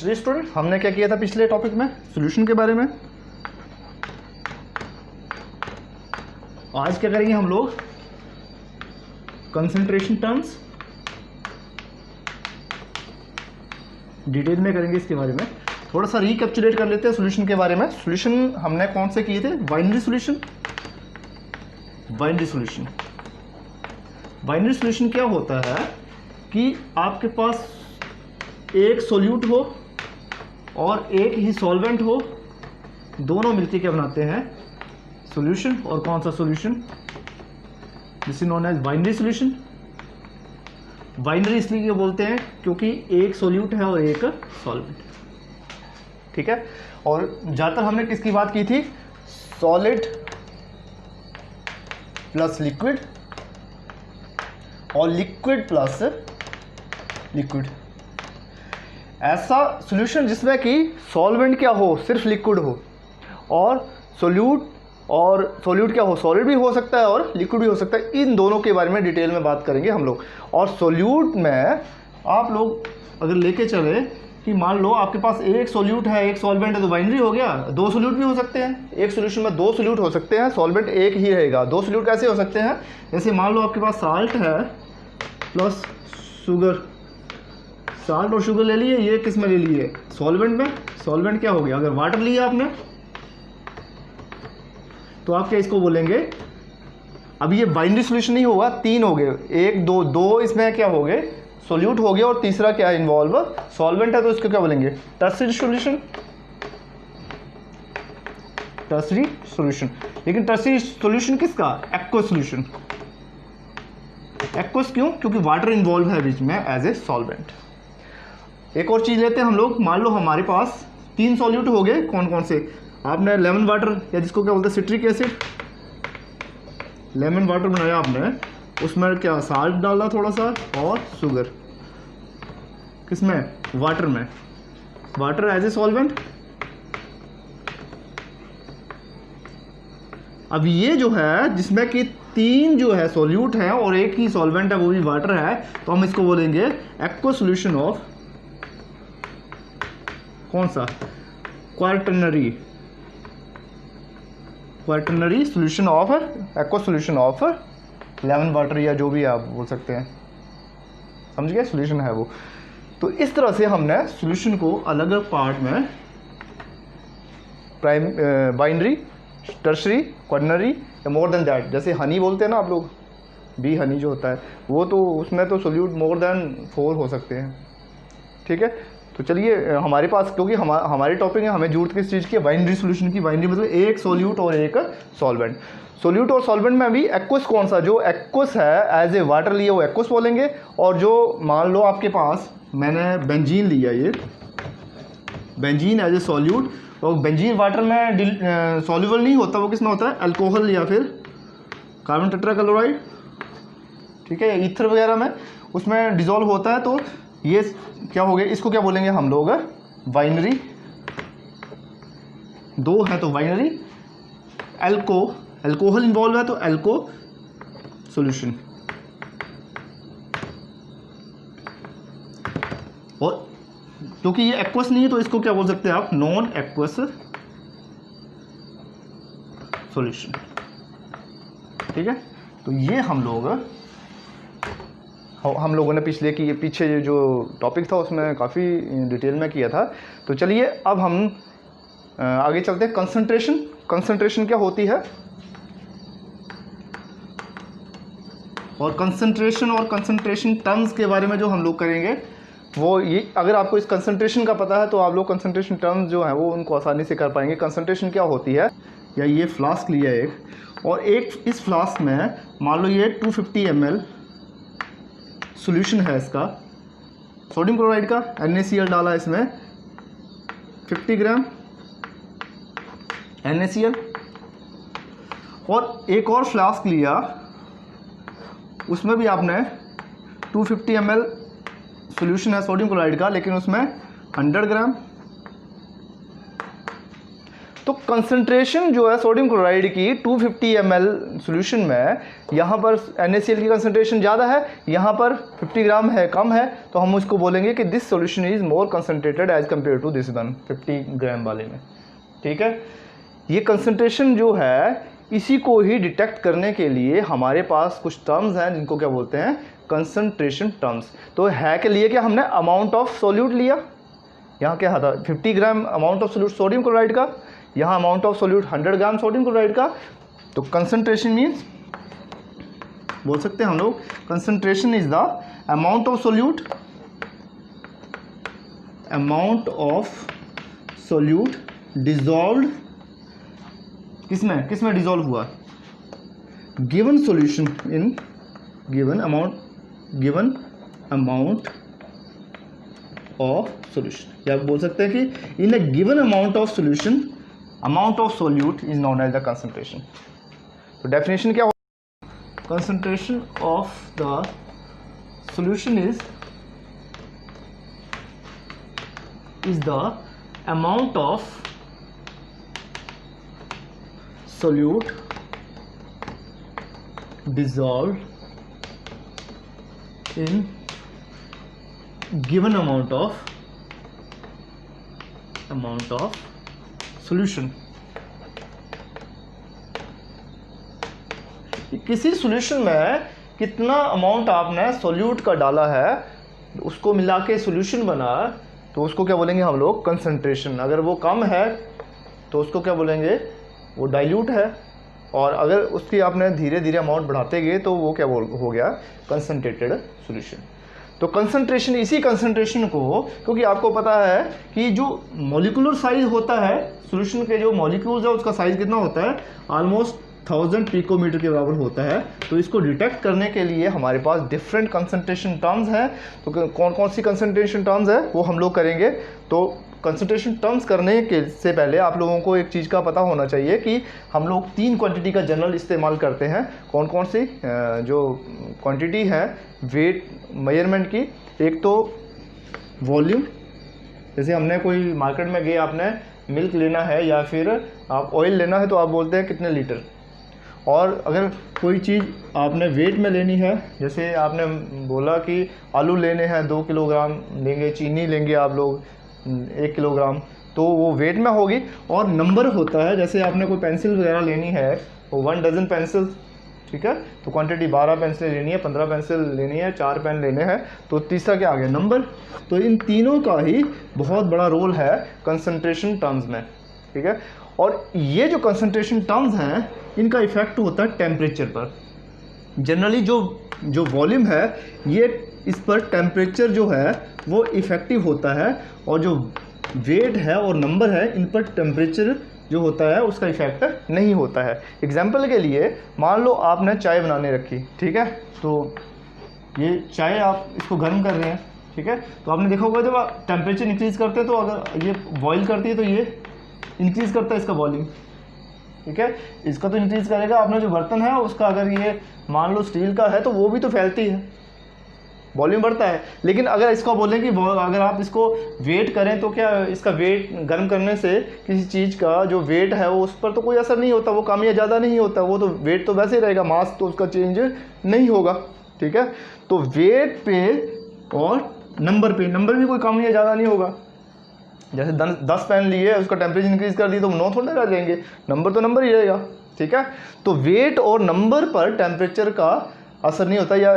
चलिए स्टूडेंट, हमने क्या किया था पिछले टॉपिक में, सॉल्यूशन के बारे में। आज क्या करेंगे हम लोग, कंसंट्रेशन टर्म्स डिटेल में करेंगे इसके बारे में। थोड़ा सा रिकैप्चुलेट कर लेते हैं सॉल्यूशन के बारे में। सॉल्यूशन हमने कौन से किए थे, binary solution. Binary solution, binary solution क्या होता है कि आपके पास एक सॉल्यूट हो और एक ही सॉल्वेंट हो, दोनों मिलकर क्या बनाते हैं, सॉल्यूशन। और कौन सा solution, this is known as binary solution. Binary इसलिए बोलते हैं क्योंकि एक सॉल्यूट है और एक सॉल्वेंट, ठीक है। और ज़्यादातर हमने किसकी बात की थी, सॉलिड प्लस लिक्विड और लिक्विड प्लस लिक्विड। ऐसा सॉल्यूशन जिसमें कि सॉल्वेंट क्या हो, सिर्फ लिक्विड हो, और सॉल्यूट क्या हो, सॉलिड भी हो सकता है और लिक्विड भी हो सकता है। इन दोनों के बारे में डिटेल में बात करेंगे हम लोग। और सॉल्यूट में आप लोग अगर लेके चले कि मान लो आपके पास एक सॉल्यूट है एक सॉल्वेंट है, तो बाइनरी हो गया। दो सॉल्यूट भी हो सकते हैं, एक सॉल्यूशन में दो सॉल्यूट हो सकते हैं, सॉल्वेंट एक ही रहेगा। दो सॉल्यूट कैसे हो सकते हैं, जैसे मान लो आपके पास साल्ट है प्लस शुगर, साल्ट और शुगर ले लिए, ये किस में ले लिए, सॉल्वेंट में। सॉल्वेंट क्या हो गया, अगर वाटर लिया आपने तो आप क्या इसको बोलेंगे, अब ये बाइनरी सॉल्यूशन नहीं होगा, तीन हो गए, एक दो दो इसमें क्या हो गए, सॉल्यूट हो गया और तीसरा क्या है इन्वॉल्व, सॉल्वेंट है, तो इसको क्या बोलेंगे, टर्सरी सॉल्यूशन। Tertiary solution. लेकिन टर्सरी सॉल्यूशन किसका, एक्वस सॉल्यूशन। एक्वस क्यों, क्योंकि वाटर इन्वॉल्व है बीच में एज ए सॉल्वेंट। एक और चीज लेते हैं हम लोग, मान लो हमारे पास तीन सॉल्यूट हो गए, कौन कौन से, आपने लेमन वाटर या जिसको क्या बोलते हैं सिट्रिक एसिड, लेमन वाटर बनाया आपने, उसमें क्या साल्ट डाला थोड़ा सा और शुगर, किसमें, वाटर में, वाटर एज ए सॉल्वेंट। अब ये जो है जिसमें कि तीन जो है सॉल्यूट है और एक ही सॉल्वेंट है, वो भी वाटर है, तो हम इसको बोलेंगे एक्वस सॉल्यूशन ऑफ कौन सा, quaternary solution of, aqueous solution of lemon water, या जो भी आप बोल सकते हैं, समझ गए, सॉल्यूशन है वो। तो इस तरह से हमने सॉल्यूशन को अलग अलग पार्ट में, बाइनरी, टर्शरी, क्वार्टरनरी या मोर देन दैट, जैसे हनी बोलते हैं ना आप लोग, बी हनी जो होता है वो, तो उसमें तो सॉल्यूट मोर देन 4 हो सकते हैं, ठीक है। तो चलिए हमारे पास, क्योंकि हमारी टॉपिक है, हमें जरूरत किस चीज़ की, बाइनरी सॉल्यूशन की। बाइनरी मतलब एक सॉल्यूट और एक सॉल्वेंट। सॉल्यूट और सॉल्वेंट में भी एक्वस कौन सा, जो एक्वस है एज ए वाटर लिया वो एक्वस बोलेंगे, और जो मान लो आपके पास मैंने बेंजीन लिया, ये बेंजीन एज ए सॉल्यूट, और बेंजीन वाटर में सॉल्युबल नहीं होता, वो किसमें होता है, अल्कोहल या फिर कार्बन टेट्राक्लोराइड, ठीक है, ईथर वगैरह में उसमें डिजोल्व होता है। तो ये क्या हो गया, इसको क्या बोलेंगे हम लोग, बाइनरी। दो है तो बाइनरी, अल्कोहल इन्वॉल्व है तो एल्को सॉल्यूशन, और क्योंकि ये एक्वस नहीं है तो इसको क्या बोल सकते हैं आप, नॉन एक्वस सॉल्यूशन, ठीक है। तो ये हम लोगों ने पीछे जो टॉपिक था उसमें काफ़ी डिटेल में किया था। तो चलिए अब हम आगे चलते हैं। कंसंट्रेशन क्या होती है, और कंसंट्रेशन टर्म्स के बारे में जो हम लोग करेंगे वो ये, अगर आपको इस कंसंट्रेशन का पता है तो आप लोग कंसंट्रेशन टर्म्स जो है वो उनको आसानी से कर पाएंगे। कंसंट्रेशन क्या होती है, या ये फ्लास्क लिया एक, और एक इस फ्लास्क में मान लो ये 250 ml सॉल्यूशन है इसका, सोडियम क्लोराइड का, NaCl डाला इसमें 50 ग्राम NaCl, और एक और फ्लास्क लिया, उसमें भी आपने 250 ml सॉल्यूशन है सोडियम क्लोराइड का, लेकिन उसमें 100 ग्राम तो कंसंट्रेशन जो है सोडियम क्लोराइड की 250 ml सॉल्यूशन में, यहाँ पर NaCl की कंसंट्रेशन ज़्यादा है, यहाँ पर 50 ग्राम है, कम है, तो हम उसको बोलेंगे कि this solution is more concentrated as compare to this one 50 gram वाले में। ठीक है, ये कंसंट्रेशन जो है इसी को ही डिटेक्ट करने के लिए हमारे पास कुछ टर्म्स हैं जिनको क्या बोलते हैं, कंसंट्रेशन टर्म्स। तो है के लिए क्या हमने अमाउंट ऑफ सोल्यूट लिया, यहाँ क्या था 50 gram amount of solute sodium chloride का, यहाँ amount of solute 100 gram sodium chloride का। तो कंसंट्रेशन मीन्स बोल सकते हैं हम लोग concentration is the amount of solute, amount of solute dissolved, किसमें डिजॉल्व हुआ, given solution in given amount of solution, या आप बोल सकते हैं कि in a given amount of solution amount of solute is known as the concentration. तो definition क्या होगा, concentration of the solution is the amount of solute dissolved in given amount of solution। किसी सॉल्यूशन में कितना amount आपने solute का डाला है, उसको मिला के सॉल्यूशन बना, तो उसको क्या बोलेंगे हम लोग, कंसंट्रेशन। अगर वो कम है तो उसको क्या बोलेंगे, वो डाइल्यूट है, और अगर उसकी आपने धीरे धीरे अमाउंट बढ़ाते गए तो वो क्या हो गया, कंसंट्रेटेड सॉल्यूशन। तो कंसंट्रेशन, इसी कंसंट्रेशन को, क्योंकि आपको पता है कि जो मॉलिक्यूलर साइज होता है सॉल्यूशन के, जो मॉलिक्यूल्स है उसका साइज कितना होता है, ऑलमोस्ट 1000 पिकोमीटर के बराबर होता है। तो इसको डिटेक्ट करने के लिए हमारे पास डिफरेंट कंसंट्रेशन टर्म्स हैं। तो कौन कौन सी कंसंट्रेशन टर्म्स है वो हम लोग करेंगे। तो कंसंट्रेशन टर्म्स करने के से पहले आप लोगों को एक चीज़ का पता होना चाहिए कि हम लोग 3 क्वांटिटी का जनरल इस्तेमाल करते हैं। कौन कौन सी जो क्वांटिटी है वेट मेजरमेंट की, एक तो वॉल्यूम, जैसे हमने कोई मार्केट में गए, आपने मिल्क लेना है या फिर आप ऑयल लेना है तो आप बोलते हैं कितने लीटर। और अगर कोई चीज़ आपने वेट में लेनी है, जैसे आपने बोला कि आलू लेने हैं 2 किलोग्राम लेंगे, चीनी लेंगे आप लोग 1 किलोग्राम, तो वो वेट में होगी। और नंबर होता है, जैसे आपने कोई पेंसिल वगैरह लेनी है, वो 1 डजन पेंसिल, ठीक है, तो क्वांटिटी 12 पेंसिल लेनी है, 15 पेंसिल लेनी है, 4 पेन लेने हैं, तो तीसरा क्या आ गया, नंबर। तो इन तीनों का ही बहुत बड़ा रोल है कंसंट्रेशन टर्म्स में, ठीक है। और ये जो कंसंट्रेशन टर्म्स हैं, इनका इफेक्ट होता है टेम्परेचर पर। जनरली जो वॉल्यूम है, ये इस पर टेम्परेचर जो है वो इफ़ेक्टिव होता है, और जो वेट है और नंबर है, इन पर टेम्परेचर जो होता है उसका इफेक्ट नहीं होता है। एग्जाम्पल के लिए मान लो आपने चाय बनाने रखी, ठीक है, तो ये चाय आप इसको गर्म कर रहे हैं, ठीक है, तो आपने देखा होगा जब आप टेम्परेचर इंक्रीज़ करते हैं तो अगर ये बॉईल करती है तो ये इंक्रीज़ करता है इसका वॉल्यूम, ठीक है, इसका तो इंक्रीज़ करेगा। आपने जो बर्तन है उसका अगर ये मान लो स्टील का है तो वो भी तो फैलती है, वॉल्यूम बढ़ता है। लेकिन अगर इसको बोलें कि अगर आप इसको वेट करें तो क्या इसका वेट गर्म करने से किसी चीज़ का जो वेट है वो उस पर तो कोई असर नहीं होता, वो कम या ज़्यादा नहीं होता, वो तो वेट तो वैसे ही रहेगा, मास तो उसका चेंज नहीं होगा, ठीक है। तो वेट पे और नंबर पे, नंबर भी कोई कम या ज़्यादा नहीं होगा। जैसे 10 पेन लिए, उसका टेम्परेचर इंक्रीज़ कर दी तो 9 थोड़ा रह जाएंगे, नंबर तो नंबर ही रहेगा, ठीक है। तो वेट और नंबर पर टेम्परेचर का असर नहीं होता, या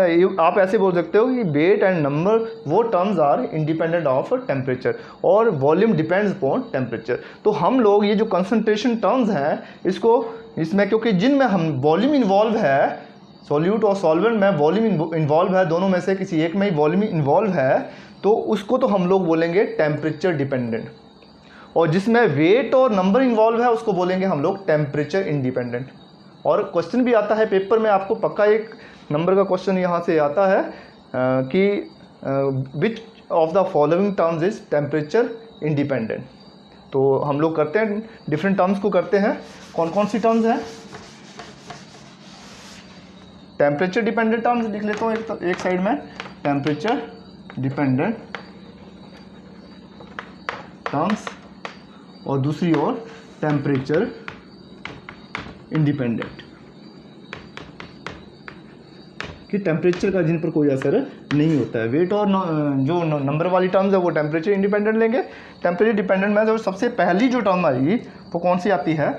आप ऐसे बोल सकते हो कि वेट एंड नंबर वो terms are independent of temperature, और वॉल्यूम डिपेंड्स अपॉन टेम्परेचर। तो हम लोग ये जो कंसंट्रेशन टर्म्स हैं, इसमें क्योंकि जिनमें हम वॉल्यूम इन्वॉल्व है, सॉल्यूट और सॉल्वेंट में वॉल्यूम इन्वॉल्व है, दोनों में से किसी एक में ही वॉल्यूम इन्वॉल्व है, तो उसको तो हम लोग बोलेंगे टेम्परेचर डिपेंडेंट। और जिसमें वेट और नंबर इन्वॉल्व है उसको बोलेंगे हम लोग टेम्परेचर इंडिपेंडेंट। और क्वेश्चन भी आता है पेपर में, आपको पक्का एक नंबर का क्वेश्चन यहाँ से आता है कि which of the following terms is temperature independent. तो हम लोग करते हैं, डिफरेंट टर्म्स को करते हैं। कौन कौन सी टर्म्स हैं? टेम्परेचर डिपेंडेंट टर्म्स लिख लेता हूँ एक साइड में, टेम्परेचर डिपेंडेंट टर्म्स, और दूसरी ओर टेम्परेचर इंडिपेंडेंट, कि टेम्परेचर का जिन पर कोई असर नहीं होता है। वेट और जो नंबर वाली टर्म्स है वो टेम्परेचर इंडिपेंडेंट लेंगे। टेम्परेचर डिपेंडेंट में जो सबसे पहली जो टर्म आएगी वो कौन सी आती है?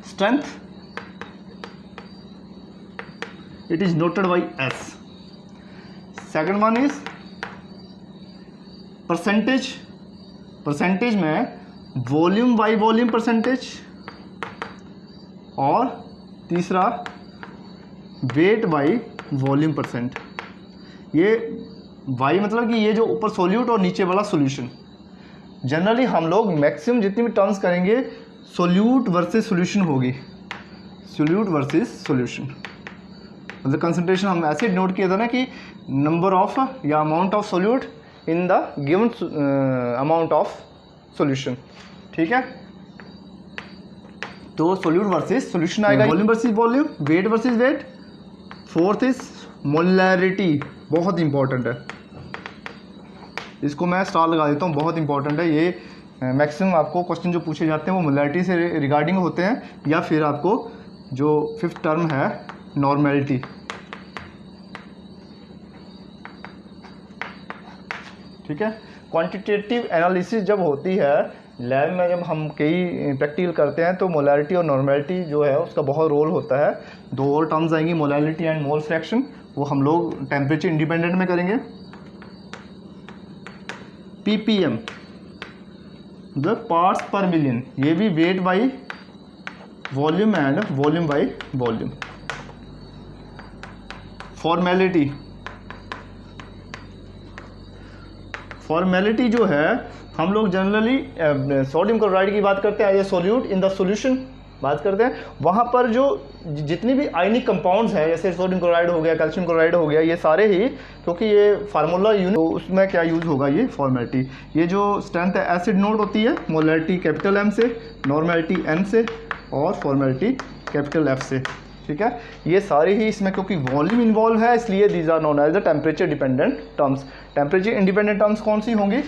Strength, it is noted by S. Second one is percentage, percentage में वॉल्यूम बाई वॉल्यूम परसेंटेज, और तीसरा वेट बाई वॉल्यूम परसेंट। ये वाई मतलब कि ये जो ऊपर सोल्यूट और नीचे वाला सॉल्यूशन। जनरली हम लोग मैक्सिमम जितनी भी टर्म्स करेंगे सोल्यूट वर्सेस सॉल्यूशन होगी, सोल्यूट वर्सेस सॉल्यूशन। मतलब कंसंट्रेशन हम ऐसे नोट किया था ना कि नंबर ऑफ या amount of solute in the given amount of solution, ठीक है। तो सोल्यूट वर्सेस सॉल्यूशन आएगा, volume versus volume, weight versus weight. Fourth is molarity, बहुत इंपॉर्टेंट है, इसको मैं स्टार लगा देता हूँ, बहुत इंपॉर्टेंट है ये। मैक्सिमम आपको क्वेश्चन जो पूछे जाते हैं वो मोलैरिटी से रिगार्डिंग होते हैं, या फिर आपको जो फिफ्थ टर्म है नॉर्मेलिटी। ठीक है। क्वांटिटेटिव एनालिसिस जब होती है लैब में, जब हम कई प्रैक्टिकल करते हैं, तो मोलैरिटी और नॉर्मेलिटी जो है उसका बहुत रोल होता है। दो और टर्म्स आएंगी, मोलैरिटी एंड मोल फ्रैक्शन, वो हम लोग टेम्परेचर इंडिपेंडेंट में करेंगे। पीपीएम मतलब पार्ट्स पर मिलियन, ये भी weight by volume and volume by volume. Formality, formality जो है हम लोग जनरली सोडियम क्लोराइड की बात करते हैं, as a solute in the solution बात करते हैं। वहाँ पर जो जितनी भी आयनिक कंपाउंड्स हैं, जैसे सोडियम क्लोराइड हो गया, कैल्शियम क्लोराइड हो गया, ये सारे ही, क्योंकि ये फार्मूला यूनिट, तो उसमें क्या यूज़ होगा, ये फॉर्मेलिटी। ये जो स्ट्रेंथ है एसिड नोट होती है, मोलैरिटी कैपिटल एम से, नॉर्मेलिटी एन से, और फॉर्मेलिटी कैपिटल एफ से। ठीक है, ये सारे ही इसमें क्योंकि वॉल्यूम इन्वॉल्व है, इसलिए these are known as the temperature dependent terms. Temperature independent terms कौन सी होंगी?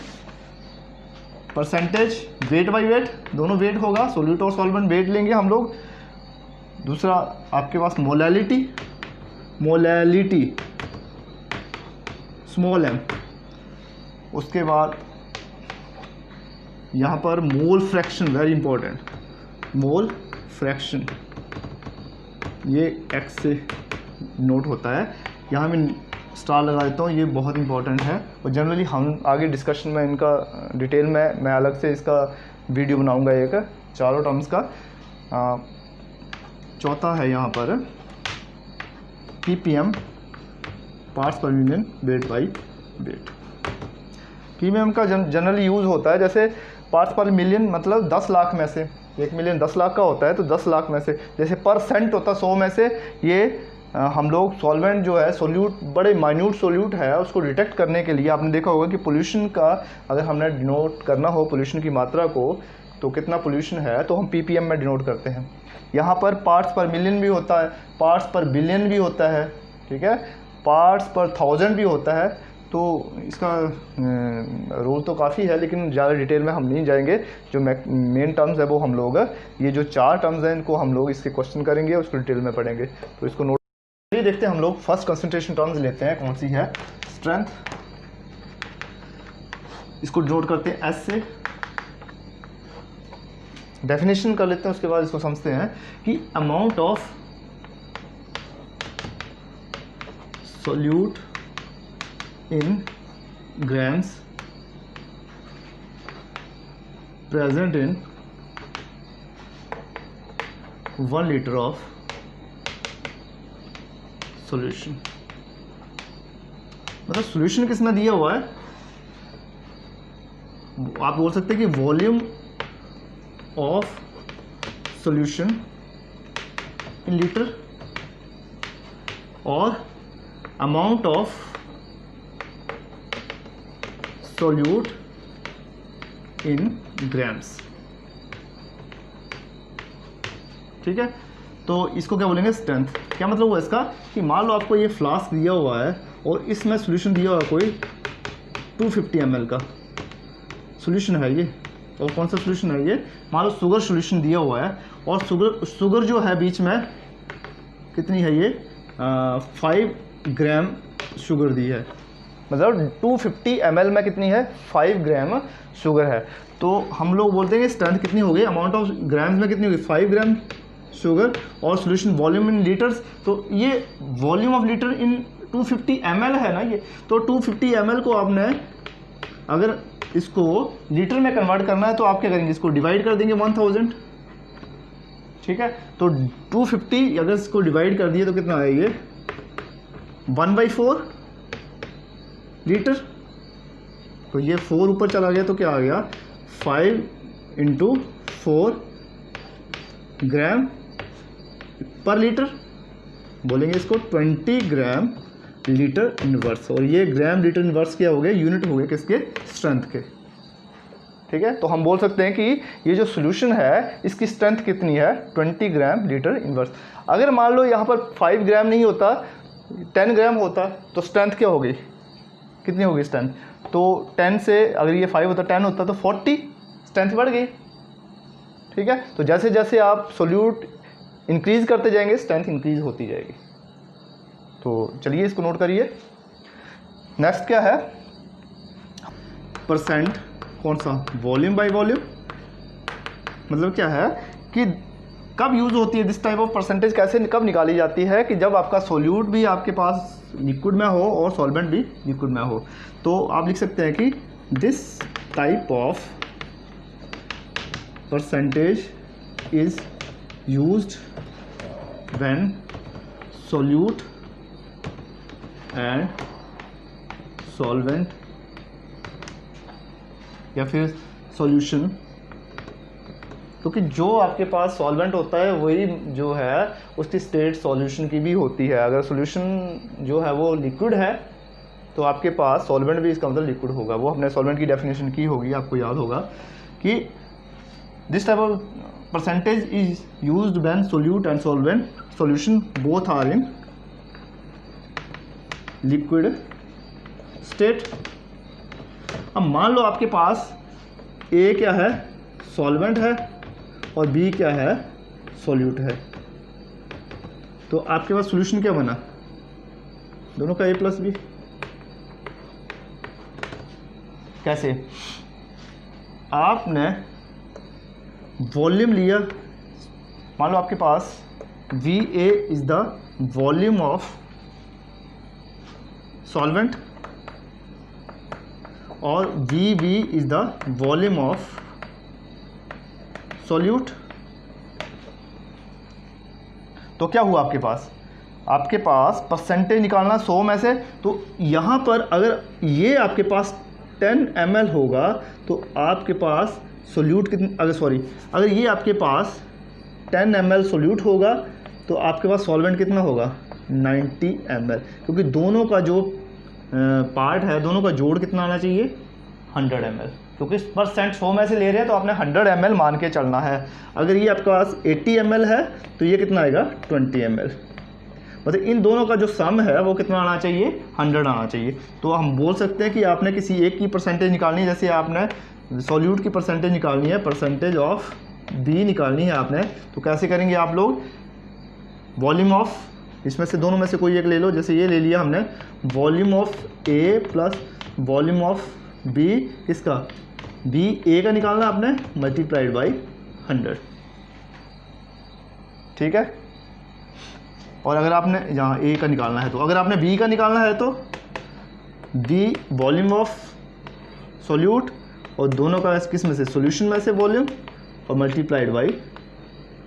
परसेंटेज, वेट बाई वेट, दोनों वेट होगा, सोल्यूट और सॉल्वेंट वेट लेंगे हम लोग। दूसरा आपके पास मोलैलिटी, मोलैलिटी स्मॉल एम। उसके बाद यहाँ पर mole fraction, very important, mole fraction, ये एक्स से नोट होता है, यहाँ मैं स्टार लगा देता हूँ, ये बहुत इंपॉर्टेंट है। और जनरली हम आगे डिस्कशन में इनका डिटेल में मैं अलग से इसका वीडियो बनाऊंगा एक, चारों टर्म्स का। चौथा है यहाँ पर पीपीएम, पार्ट्स पर million wait by wait. Ppm का जनरली यूज़ होता है, जैसे पार्ट्स पर मिलियन मतलब 10 लाख में से, 1 मिलियन 10 लाख का होता है, तो 10 लाख में से, जैसे परसेंट होता है 100 में से। ये हम लोग सॉल्वेंट जो है, सोल्यूट, बड़े माइन्यूट सोल्यूट है, उसको डिटेक्ट करने के लिए आपने देखा होगा कि पोल्यूशन का अगर हमने डिनोट करना हो पोल्यूशन की मात्रा को, तो कितना पोल्यूशन है तो हम पीपीएम में डिनोट करते हैं। यहाँ पर पार्ट्स पर मिलियन भी होता है, पार्ट्स पर बिलियन भी होता है, ठीक है, पार्ट्स पर 1000 भी होता है। तो इसका रोल तो काफ़ी है, लेकिन ज़्यादा डिटेल में हम नहीं जाएंगे। जो मेन टर्म्स है वो हम लोग, ये जो 4 टर्म्स हैं इनको हम लोग इसके क्वेश्चन करेंगे, उसको डिटेल में पढ़ेंगे। तो इसको नोट ये देखते हैं हम लोग। फर्स्ट कंसंट्रेशन टर्म्स लेते हैं, कौन सी है? स्ट्रेंथ, इसको डिनोट करते हैं एस से। डेफिनेशन कर लेते हैं, उसके बाद इसको समझते हैं कि amount of solute in grams present in 1 litre of solution. मतलब सॉल्यूशन किसमें दिया हुआ है, आप बोल सकते हैं कि volume of solution in litre और amount of solute in grams. ठीक है, तो इसको क्या बोलेंगे? स्ट्रेंथ। क्या मतलब हुआ इसका कि मान लो आपको ये फ्लास्क दिया हुआ है और इसमें सॉल्यूशन दिया हुआ है कोई 250 ml का सॉल्यूशन है ये, और कौन सा सोल्यूशन है ये, मान लो शुगर सोल्यूशन दिया हुआ है और शुगर जो है बीच में कितनी है ये 5 ग्राम शुगर दी है, मतलब 250 ml में कितनी है 5 ग्राम शुगर है। तो हम लोग बोलते हैं कि स्ट्रेंथ कितनी हो गई, अमाउंट ऑफ ग्राम्स में कितनी होगी 5 ग्राम शुगर और सोल्यूशन वॉल्यूम इन लीटर्स, तो ये volume of litre in 250 ml है ना ये, तो 250 ml को आपने अगर इसको लीटर में कन्वर्ट करना है तो आप क्या करेंगे, इसको डिवाइड कर देंगे 1000, ठीक है। तो 250 अगर इसको डिवाइड कर दिए तो कितना आएगा ये 1/4 लीटर, तो ये 4 ऊपर चला गया तो क्या आ गया 5 × 4 ग्राम पर लीटर, बोलेंगे इसको 20 ग्राम लीटर इनवर्स, और ये ग्राम लीटर इनवर्स क्या हो गया, यूनिट हो गए किसके, स्ट्रेंथ के, ठीक है। तो हम बोल सकते हैं कि ये जो सोल्यूशन है इसकी स्ट्रेंथ कितनी है 20 ग्राम लीटर इनवर्स। अगर मान लो यहाँ पर 5 ग्राम नहीं होता 10 ग्राम होता तो स्ट्रेंथ क्या होगी, कितनी होगी स्ट्रेंथ, तो 10 से अगर ये 5 होता 10 होता तो 40 स्ट्रेंथ बढ़ गई, ठीक है। तो जैसे जैसे आप सोल्यूट इंक्रीज करते जाएंगे स्ट्रेंथ इंक्रीज होती जाएगी। तो चलिए इसको नोट करिए। नेक्स्ट क्या है, परसेंट, कौन सा, वॉल्यूम बाय वॉल्यूम, मतलब क्या है कि कब यूज़ होती है दिस टाइप ऑफ परसेंटेज, कैसे कब निकाली जाती है कि जब आपका सोल्यूट भी आपके पास लिक्विड में हो और सॉल्वेंट भी लिक्विड में हो। तो आप लिख सकते हैं कि this type of percentage is used when solute and solvent या फिर सॉल्यूशन, क्योंकि जो आपके पास सॉल्वेंट होता है वही जो है उसकी स्टेट सॉल्यूशन की भी होती है। अगर सॉल्यूशन जो है वो लिक्विड है तो आपके पास सॉल्वेंट भी इसका मतलब लिक्विड होगा। वो हमने सॉल्वेंट की डेफिनेशन की होगी, आपको याद होगा कि this type of percentage is used when solute and solvent solution both are in liquid state. अब मान लो आपके पास ए क्या है, सॉल्वेंट है, और बी क्या है, सॉल्यूट है, तो आपके पास सॉल्यूशन क्या बना, दोनों का ए प्लस बी। कैसे, आपने वॉल्यूम लिया, मान लो आपके पास V A is the volume of solvent और V B is the volume of solute. तो क्या हुआ आपके पास परसेंटेज निकालना 100 में से, तो यहाँ पर अगर ये आपके पास 10 ml होगा तो आपके पास सोल्यूट कितनी, अगर ये आपके पास 10 ml सोल्यूट होगा तो आपके पास सॉल्वेंट कितना होगा 90 ml, क्योंकि दोनों का जो पार्ट है दोनों का जोड़ कितना आना चाहिए 100 ml, क्योंकि परसेंट 100 में से ले रहे हैं तो आपने 100 ml मान के चलना है। अगर ये आपके पास 80 ml है तो ये कितना आएगा 20 ml, मतलब इन दोनों का जो सम है वो कितना आना चाहिए 100 आना चाहिए। तो हम बोल सकते हैं कि आपने किसी एक की परसेंटेज निकालनी है, जैसे आपने सॉल्यूट की परसेंटेज निकालनी है, परसेंटेज ऑफ बी निकालनी है आपने, तो कैसे करेंगे आप लोग, वॉल्यूम ऑफ, इसमें से दोनों में से कोई एक ले लो, जैसे ये ले लिया हमने, volume of A plus volume of B, किसका, बी ए का निकालना आपने, मल्टीप्लाइड बाई 100, ठीक है। और अगर आपने यहाँ ए का निकालना है, तो अगर आपने बी का निकालना है तो बी वॉल्यूम ऑफ सॉल्यूट और दोनों का किस में से, सॉल्यूशन में से वॉल्यूम, और मल्टीप्लाइड बाई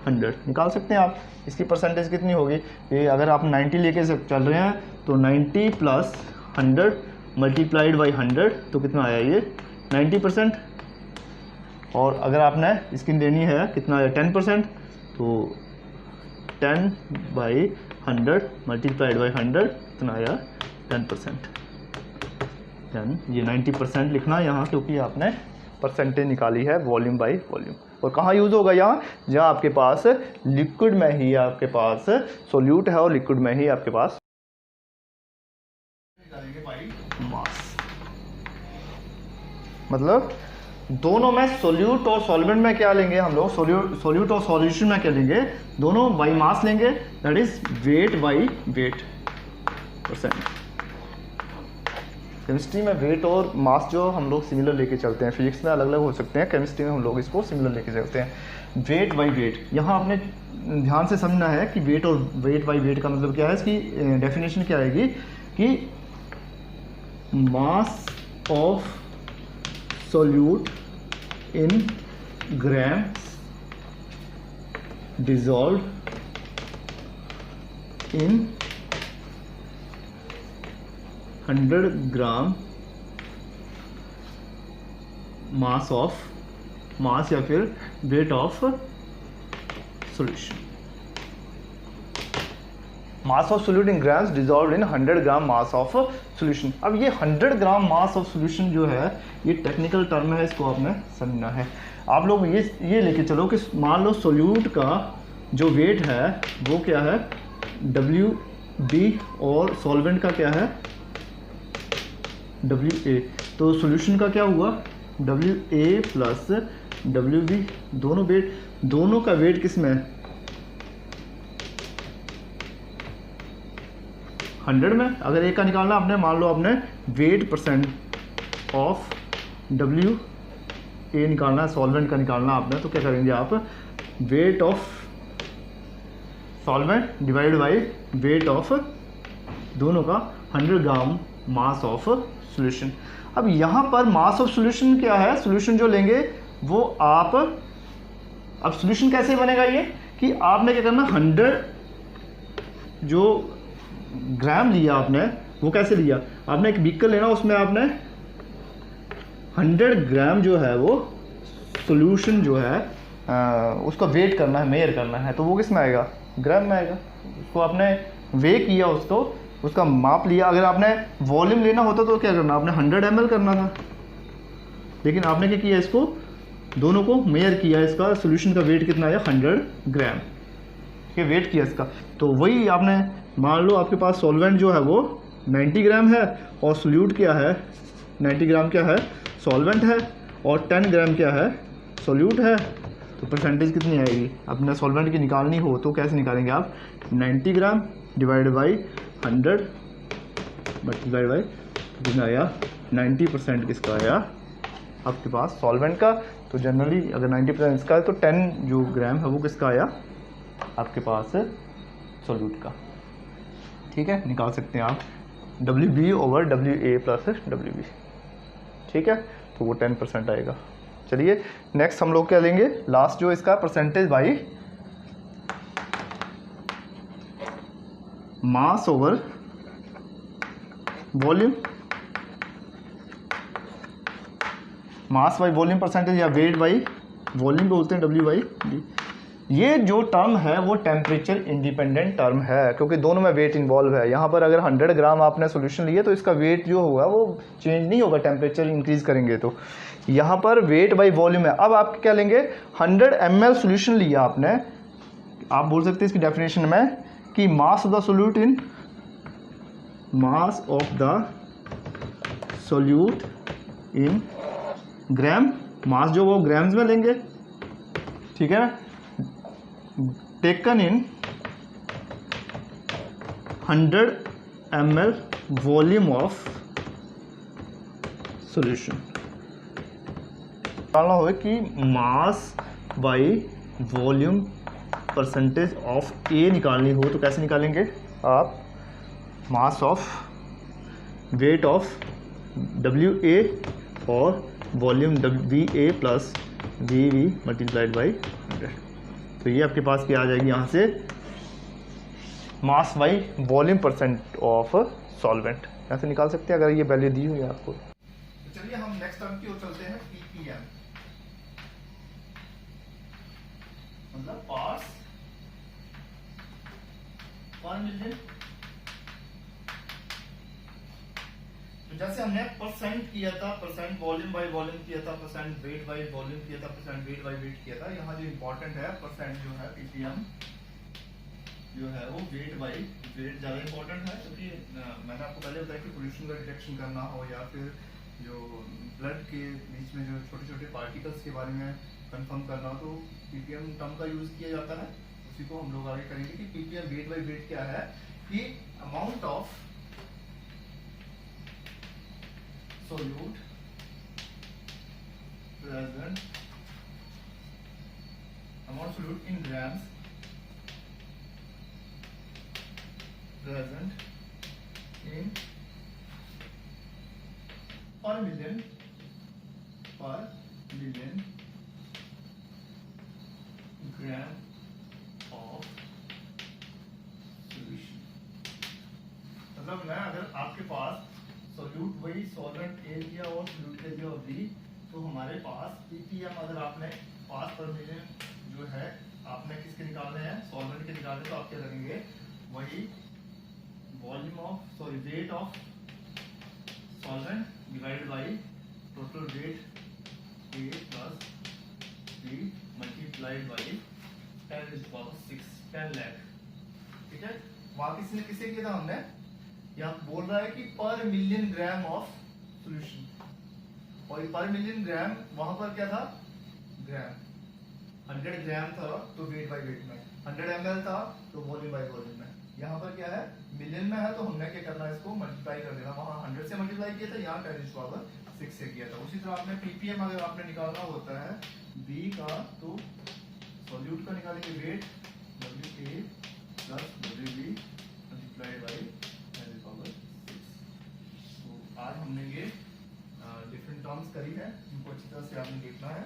100 निकाल सकते हैं आप। इसकी परसेंटेज कितनी होगी, ये अगर आप 90 लेके चल रहे हैं तो 90 प्लस 100 मल्टीप्लाइड बाई 100, तो कितना आया ये 90%। और अगर आपने इसकी लेनी है कितना आया 10%, तो 10 बाई 100 मल्टीप्लाइड बाई 100 कितना आया 10%। ये 90% लिखना यहाँ, क्योंकि आपने परसेंटेज निकाली है वॉल्यूम बाई वॉल्यूम। और कहाँ यूज़ होगा, यहाँ जहाँ आपके पास लिक्विड में ही आपके पास सोल्यूट है और लिक्विड में ही आपके पास मास, मतलब दोनों में सोल्यूट और सॉल्वेंट में क्या लेंगे हम लोग, सोल्यूट और सॉल्यूशन में क्या लेंगे, दोनों बाई मास लेंगे, that is wait by wait percent. Chemistry में वेट और मास जो हम लोग सिमिलर लेके चलते हैं, फिजिक्स में अलग अलग हो सकते हैं, केमिस्ट्री में हम लोग इसको सिमिलर लेके चलते हैं। वेट बाई वेट, यहाँ आपने ध्यान से समझना है कि वेट और वेट बाई वेट का मतलब क्या है, इसकी डेफिनेशन क्या आएगी कि mass of solute in gram dissolved in 100 ग्राम मास या फिर weight of solution. Mass of solute in grams dissolve in 100 gram mass of solution. अब ये 100 ग्राम मास ऑफ सॉल्यूशन जो है ये टेक्निकल टर्म है, इसको आपने समझना है। आप लोग ये लेके चलो कि मान लो सोल्यूट का जो वेट है वो क्या है WB और सॉल्वेंट का क्या है WA। तो सॉल्यूशन का क्या हुआ WA प्लस WB, दोनों का वेट किस में है 100 में। अगर एक का निकालना आपने, मान लो आपने वेट परसेंट ऑफ WA निकालना है, सॉल्वेंट का निकालना आपने, तो क्या करेंगे आप wait of solvent divide by weight of दोनों का 100 ग्राम मास ऑफ सॉल्यूशन। अब यहाँ पर मास ऑफ सॉल्यूशन क्या है, सॉल्यूशन जो लेंगे वो आप, अब सॉल्यूशन कैसे बनेगा ये कि आपने क्या करना 100 जो ग्राम लिया आपने वो कैसे लिया, आपने एक बीकर लेना, उसमें आपने 100 ग्राम जो है वो सॉल्यूशन जो है उसका वेट करना है, मेजर करना है, तो वो किस में आएगा ग्राम में आएगा। उसको आपने वे किया, उसका माप लिया। अगर आपने वॉल्यूम लेना होता तो क्या करना, आपने 100 ml करना था, लेकिन आपने क्या किया, इसको दोनों को मेजर किया, इसका सॉल्यूशन का वेट कितना आया 100 ग्राम के वेट किया इसका। तो वही आपने मान लो आपके पास सॉल्वेंट जो है वो 90 ग्राम है और सोल्यूट क्या है 90 ग्राम क्या है सॉल्वेंट है और 10 ग्राम क्या है सोल्यूट है, तो परसेंटेज कितनी आएगी। अपने सॉल्वेंट की निकालनी हो तो कैसे निकालेंगे आप, 90 gram divide by 100 multiplied by कितना आया 90% किसका आया आपके पास सॉल्वेंट का। तो जनरली अगर 90% इसका है तो 10 जो ग्राम है वो किसका आया आपके पास सोल्यूट का। ठीक है, निकाल सकते हैं आप WB over WA plus WB। ठीक है, तो वो 10% आएगा। चलिए नेक्स्ट हम लोग क्या लेंगे, लास्ट जो इसका percentage by mass over volume, mass by volume percentage या वेट बाई वॉल्यूम बोलते हैं W/D। ये जो टर्म है वो टेम्परेचर इंडिपेंडेंट टर्म है क्योंकि दोनों में वेट इन्वॉल्व है। यहाँ पर अगर 100 ग्राम आपने सॉल्यूशन लिया तो इसका वेट जो होगा वो चेंज नहीं होगा, टेम्परेचर इंक्रीज करेंगे तो यहाँ पर वेट बाई वॉल्यूम है। अब आप क्या लेंगे 100 ml सॉल्यूशन लिया आपने, आप बोल सकते हैं इसकी डेफिनेशन में कि mass of the solute in mass of the solute in gram, mass जो वो ग्राम्स में लेंगे। ठीक है ना, taken in 100 ml volume of solution. निकालना हो कि mass by volume percentage of A निकालनी हो तो कैसे निकालेंगे आप, mass of weight of WA और volume VA plus VV multiplied by 100। तो ये आपके पास क्या आ जाएगी यहाँ से मास by volume percent of solvent, यहाँ से निकाल सकते हैं अगर ये वैल्यू दी हुई है आपको। तो चलिए हम नेक्स्ट टर्म की ओर चलते हैं, ppm मतलब पार्ट्स पर मिलियन। तो जैसे हमने परसेंट किया था, परसेंट वॉल्यूम बाई वॉल्यूम किया था, परसेंट वेट बाई वॉल्यूम किया था, परसेंट वेट बाई वेट किया था, यहाँ जो इम्पोर्टेंट है परसेंट जो है ppm जो है वो वेट बाई वेट ज़्यादा इंपॉर्टेंट है क्योंकि मैंने आपको पहले बताया कि पोल्यूशन का डिटेक्शन करना हो या फिर जो ब्लड के बीच में जो छोटे छोटे पार्टिकल्स के बारे में कंफर्म करना हो तो पीपीएम टर्म का यूज़ किया जाता है। उसी को हम लोग आगे करेंगे कि पीपीएम वेट बाई वेट क्या है, कि amount of solute present, amount solute in grams present in per million gram of solution। मतलब मैं अगर आपके पास सोल्यूट वही सॉल्वेंट ए लिया और सोल्यूट ले लिया और बी, तो हमारे पास पीपीएम अगर आपने पास पर मिलियन जो है आपने किसके निकालने हैं, सॉल्वेंट के निकालने, तो आप क्या करेंगे, वही volume of sorry weight of solvent divided by total weight A plus B multiplied by 10 lakh. ठीक है, वहां किसने किसे किया था हमने, यहाँ बोल रहा है कि पर मिलियन ग्राम ऑफ सॉल्यूशन, और पर मिलियन ग्राम वहां पर क्या था, ग्राम 100 ग्राम था तो वेट बाई वेट में, 100 ml था तो वॉल्यूम बाई वॉल्यूम में। यहाँ पर क्या है, मिलियन में है तो हमने क्या करना है, इसको मल्टीप्लाई कर देना, वहां 100 से मल्टीप्लाई किया था, यहाँ 10⁻6 से किया था। उसी तरह आपने पीपीएम अगर आपने निकालना होता है बी का, तो सॉल्यूट का निकालेंगे weight WA plus WB multiplied by 10⁻6। तो आज हमने ये डिफरेंट टर्म्स करी है, इनको अच्छी तरह से आपने देखना है।